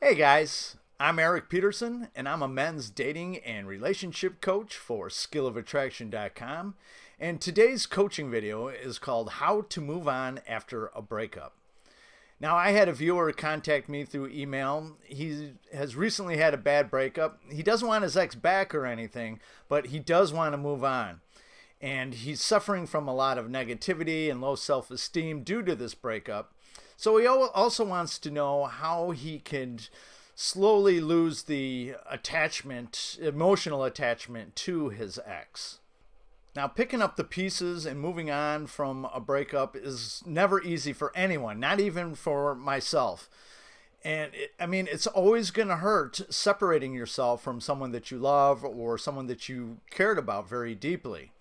Hey guys, I'm Erik Peterson and I'm a men's dating and relationship coach for skillofattraction.com. And today's coaching video is called How to Move On After a Breakup. Now, I had a viewer contact me through email. He has recently had a bad breakup. He doesn't want his ex back or anything, but he does want to move on. And he's suffering from a lot of negativity and low self-esteem due to this breakup. So he also wants to know how he can slowly lose the emotional attachment to his ex. Now, picking up the pieces and moving on from a breakup is never easy for anyone, not even for myself. And it's always going to hurt separating yourself from someone that you love or someone that you cared about very deeply.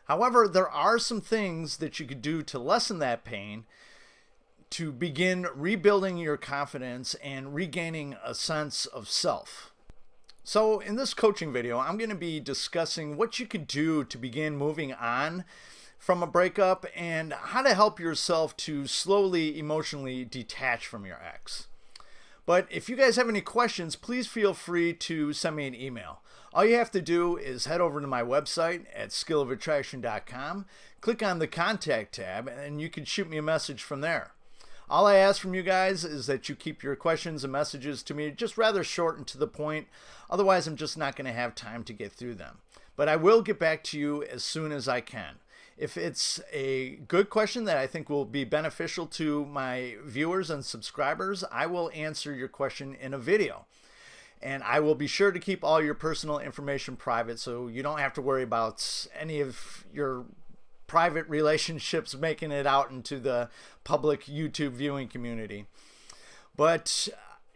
However, there are some things that you could do to lessen that pain, to begin rebuilding your confidence and regaining a sense of self. So in this coaching video, I'm going to be discussing what you could do to begin moving on from a breakup and how to help yourself to slowly emotionally detach from your ex. But if you guys have any questions, please feel free to send me an email. All you have to do is head over to my website at skillofattraction.com, click on the contact tab, and you can shoot me a message from there. All I ask from you guys is that you keep your questions and messages to me just rather short and to the point. Otherwise, I'm just not going to have time to get through them. But I will get back to you as soon as I can. If it's a good question that I think will be beneficial to my viewers and subscribers, I will answer your question in a video. And I will be sure to keep all your personal information private so you don't have to worry about any of your private relationships making it out into the public YouTube viewing community. But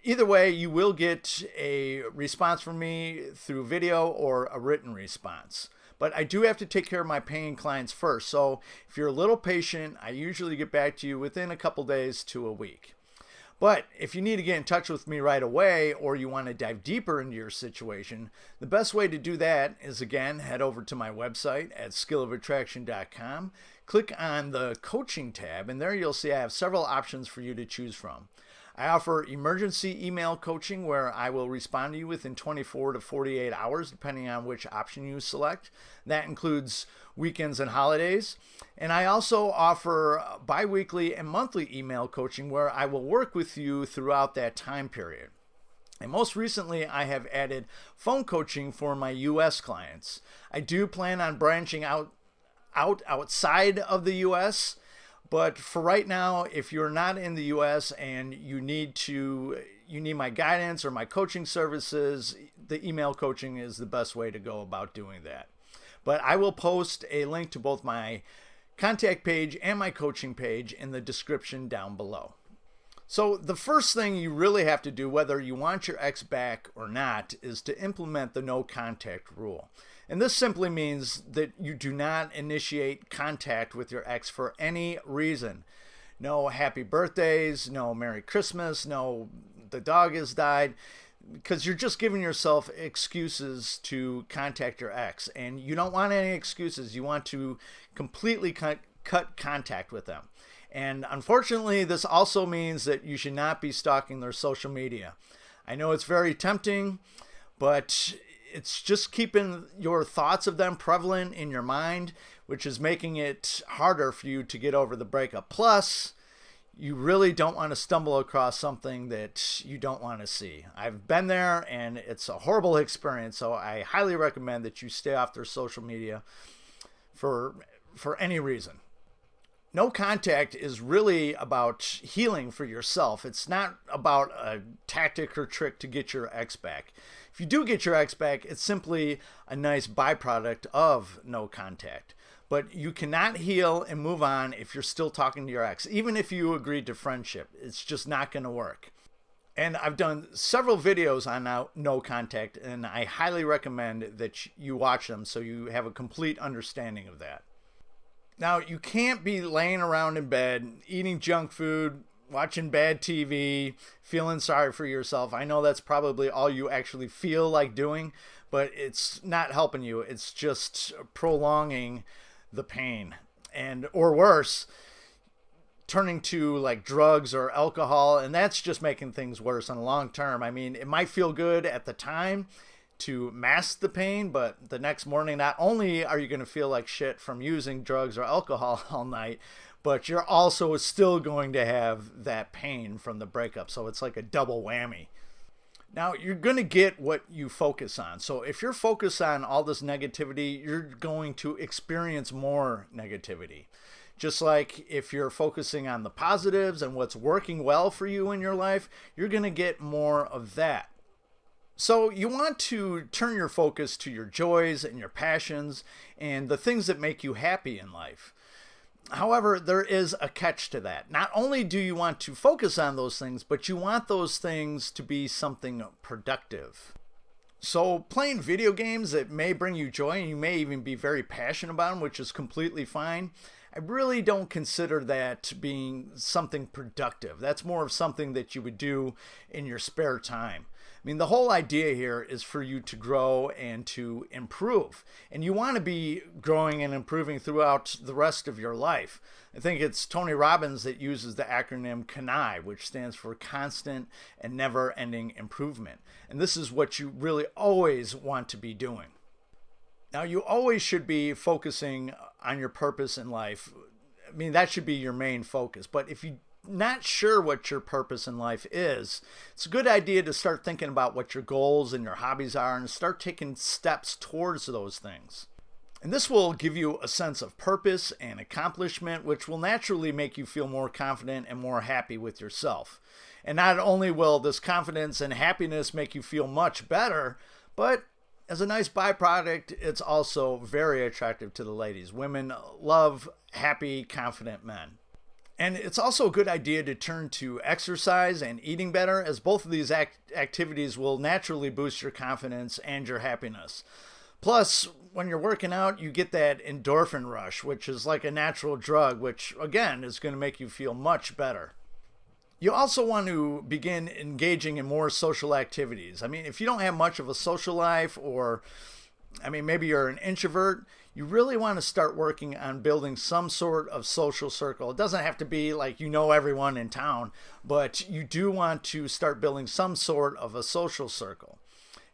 either way, you will get a response from me through video or a written response. But I do have to take care of my paying clients first. So if you're a little patient, I usually get back to you within a couple days to a week. But if you need to get in touch with me right away or you want to dive deeper into your situation, the best way to do that is, again, head over to my website at skillofattraction.com, click on the coaching tab, and there you'll see I have several options for you to choose from. I offer emergency email coaching where I will respond to you within 24 to 48 hours, depending on which option you select. That includes weekends and holidays. And I also offer bi-weekly and monthly email coaching where I will work with you throughout that time period. And most recently, I have added phone coaching for my U.S. clients. I do plan on branching outside of the U.S., but for right now, if you're not in the US and you need my guidance or my coaching services, the email coaching is the best way to go about doing that. But I will post a link to both my contact page and my coaching page in the description down below. So the first thing you really have to do, whether you want your ex back or not, is to implement the no contact rule. And this simply means that you do not initiate contact with your ex for any reason. No happy birthdays, no Merry Christmas, no the dog has died, because you're just giving yourself excuses to contact your ex. And you don't want any excuses. You want to completely cut contact with them. And unfortunately, this also means that you should not be stalking their social media. I know it's very tempting, but it's just keeping your thoughts of them prevalent in your mind, which is making it harder for you to get over the breakup. Plus, you really don't want to stumble across something that you don't want to see. I've been there and it's a horrible experience, so I highly recommend that you stay off their social media for any reason. No contact is really about healing for yourself. It's not about a tactic or trick to get your ex back. If you do get your ex back, it's simply a nice byproduct of no contact. But you cannot heal and move on if you're still talking to your ex, even if you agreed to friendship. It's just not going to work. And I've done several videos on no contact, and I highly recommend that you watch them so you have a complete understanding of that. Now, you can't be laying around in bed, eating junk food, watching bad TV, feeling sorry for yourself. I know that's probably all you actually feel like doing, but it's not helping you. It's just prolonging the pain. Or worse, turning to like drugs or alcohol, and that's just making things worse in the long term. I mean, it might feel good at the time to mask the pain, but the next morning, not only are you going to feel like shit from using drugs or alcohol all night, but you're also still going to have that pain from the breakup. So it's like a double whammy. Now, you're going to get what you focus on. So if you're focused on all this negativity, you're going to experience more negativity. Just like if you're focusing on the positives and what's working well for you in your life, you're going to get more of that. So you want to turn your focus to your joys and your passions and the things that make you happy in life. However, there is a catch to that. Not only do you want to focus on those things, but you want those things to be something productive. So playing video games that may bring you joy, and you may even be very passionate about them, which is completely fine, I really don't consider that being something productive. That's more of something that you would do in your spare time. I mean, the whole idea here is for you to grow and to improve. And you want to be growing and improving throughout the rest of your life. I think it's Tony Robbins that uses the acronym CANI, which stands for Constant and Never-Ending Improvement. And this is what you really always want to be doing. Now, you always should be focusing on your purpose in life. I mean, that should be your main focus. But if you're not sure what your purpose in life is, it's a good idea to start thinking about what your goals and your hobbies are and start taking steps towards those things. And this will give you a sense of purpose and accomplishment, which will naturally make you feel more confident and more happy with yourself. And not only will this confidence and happiness make you feel much better, but as a nice byproduct, it's also very attractive to the ladies. Women love happy, confident men. And it's also a good idea to turn to exercise and eating better, as both of these activities will naturally boost your confidence and your happiness. Plus, when you're working out, you get that endorphin rush, which is like a natural drug, which again is going to make you feel much better. You also want to begin engaging in more social activities. I mean, if you don't have much of a social life, or maybe you're an introvert, you really want to start working on building some sort of social circle. It doesn't have to be like you know everyone in town, but you do want to start building some sort of a social circle.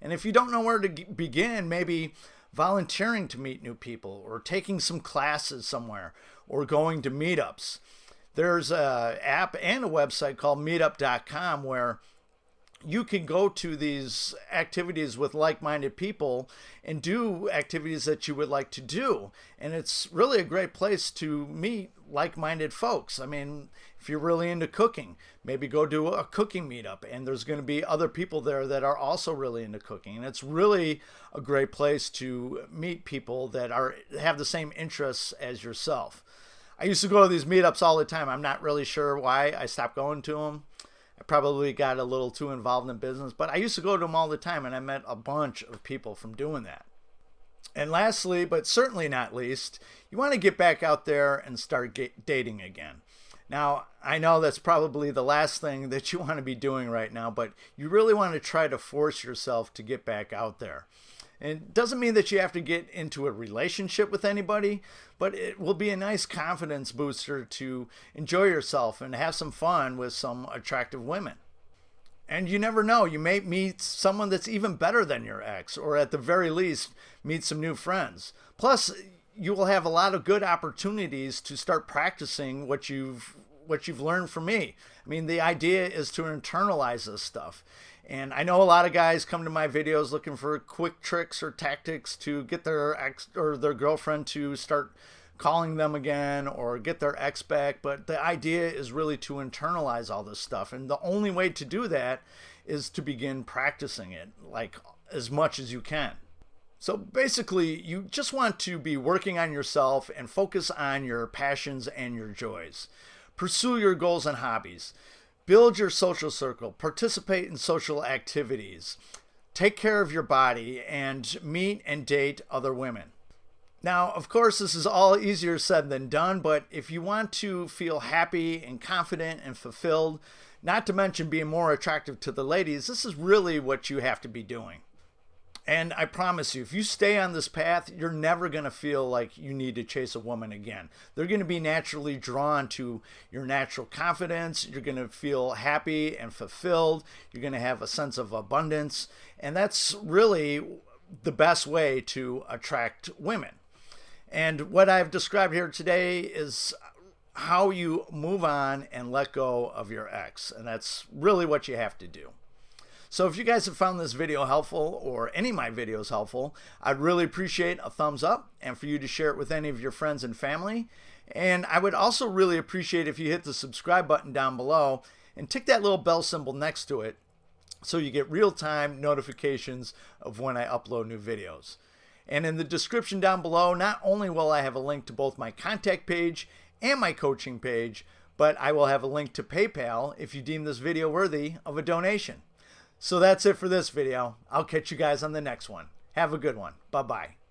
And if you don't know where to begin, maybe volunteering to meet new people, or taking some classes somewhere, or going to meetups. There's an app and a website called meetup.com where you can go to these activities with like-minded people and do activities that you would like to do. And it's really a great place to meet like-minded folks. I mean, if you're really into cooking, maybe go do a cooking meetup, and there's going to be other people there that are also really into cooking. And it's really a great place to meet people that have the same interests as yourself. I used to go to these meetups all the time. I'm not really sure why I stopped going to them. I probably got a little too involved in business, but I used to go to them all the time, and I met a bunch of people from doing that. And lastly, but certainly not least, you want to get back out there and start dating again. Now, I know that's probably the last thing that you want to be doing right now, but you really want to try to force yourself to get back out there. And it doesn't mean that you have to get into a relationship with anybody, but it will be a nice confidence booster to enjoy yourself and have some fun with some attractive women. And you never know, you may meet someone that's even better than your ex, or at the very least, meet some new friends. Plus, you will have a lot of good opportunities to start practicing what you've learned from me. I mean, the idea is to internalize this stuff. And I know a lot of guys come to my videos looking for quick tricks or tactics to get their ex or their girlfriend to start calling them again, or get their ex back. But the idea is really to internalize all this stuff. And the only way to do that is to begin practicing it, like as much as you can. So basically, you just want to be working on yourself and focus on your passions and your joys. Pursue your goals and hobbies. Build your social circle, participate in social activities, take care of your body, and meet and date other women. Now, of course, this is all easier said than done, but if you want to feel happy and confident and fulfilled, not to mention being more attractive to the ladies, this is really what you have to be doing. And I promise you, if you stay on this path, you're never going to feel like you need to chase a woman again. They're going to be naturally drawn to your natural confidence. You're going to feel happy and fulfilled. You're going to have a sense of abundance. And that's really the best way to attract women. And what I've described here today is how you move on and let go of your ex. And that's really what you have to do. So if you guys have found this video helpful, or any of my videos helpful, I'd really appreciate a thumbs up and for you to share it with any of your friends and family. And I would also really appreciate if you hit the subscribe button down below and tick that little bell symbol next to it so you get real-time notifications of when I upload new videos. And in the description down below, not only will I have a link to both my contact page and my coaching page, but I will have a link to PayPal if you deem this video worthy of a donation. So that's it for this video. I'll catch you guys on the next one. Have a good one. Bye-bye.